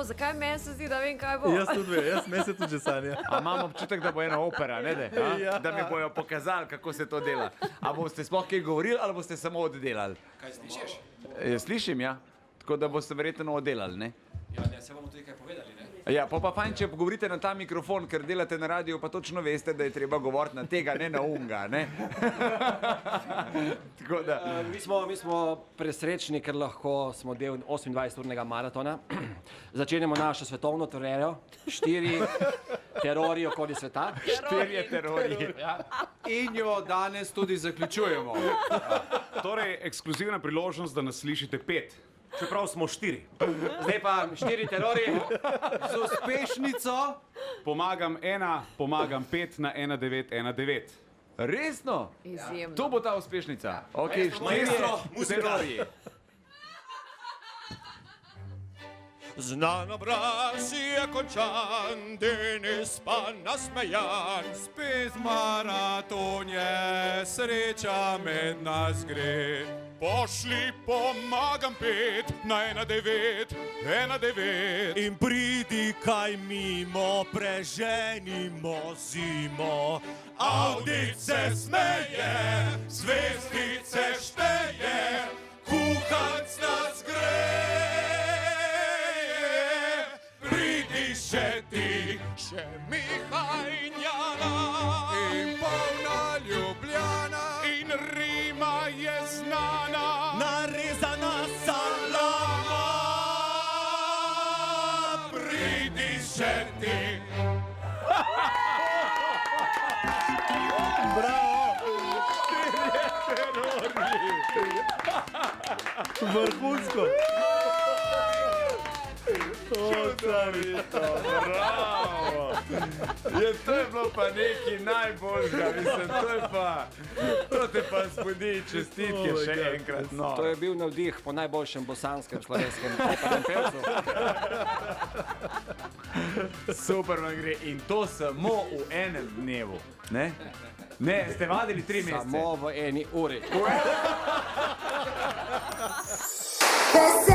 bo, zakaj meni se zdi, da vem, kaj bo? Jaz se tudi že sanjam. A imam občutek, da bo ena opera, ne de? Da mi bojo pokazali, kako se to dela. A boste sploh kaj govorili ali boste samo oddelali? Kaj slišiš? Slišim, ja. Tako da boste verjetno oddelali, ne? Ja, ne, se bomo tudi kaj povedali, ne? Ja, pa fajn, če govorite na ta mikrofon, ker delate na radiju, pa točno veste, da je treba govoriti na tega, ne na unga, ne? Tako da... Mi smo presrečni, ker lahko smo del 28-urnega maratona. Začenjamo našo svetovno turnejo, 4 terori okoli sveta. 4 terori. Ja. In jo danes tudi zaključujemo. Torej, ekskluzivna priložnost, da nas slišite 5. Čeprav smo 4. Zdaj pa 4 terori. Z uspešnico Pomagam 1, pomagam 5 na 1919. Resno? Izjemno. To bo ta uspešnica. Ok, 4 terori. Znan obraz je končan, Denis pa nasmejan. Spet maraton je, sreča med nas gre. Pošli pomagam 5 na 1919 in pridi kaj mimo, preženimo zimo. Avdice smeje, zvezdice šteje, kuhanc nas greje. Pridi še ti, še Mihaj in Jana, in polna Ljubljana, in Rima je znana, narezana salama. Pridi še ti. Vrhunsko. Bravo! To je bilo pa nekaj najboljšega, mislim, to te pa spodi, čestitke še enkrat. No. To je bil navdih po najboljšem bosanskem slovenskem pevcu. Super vam gre in to samo v enem dnevu, ne? Ne, ste vadili 3 mesece? Samo v eni uri. This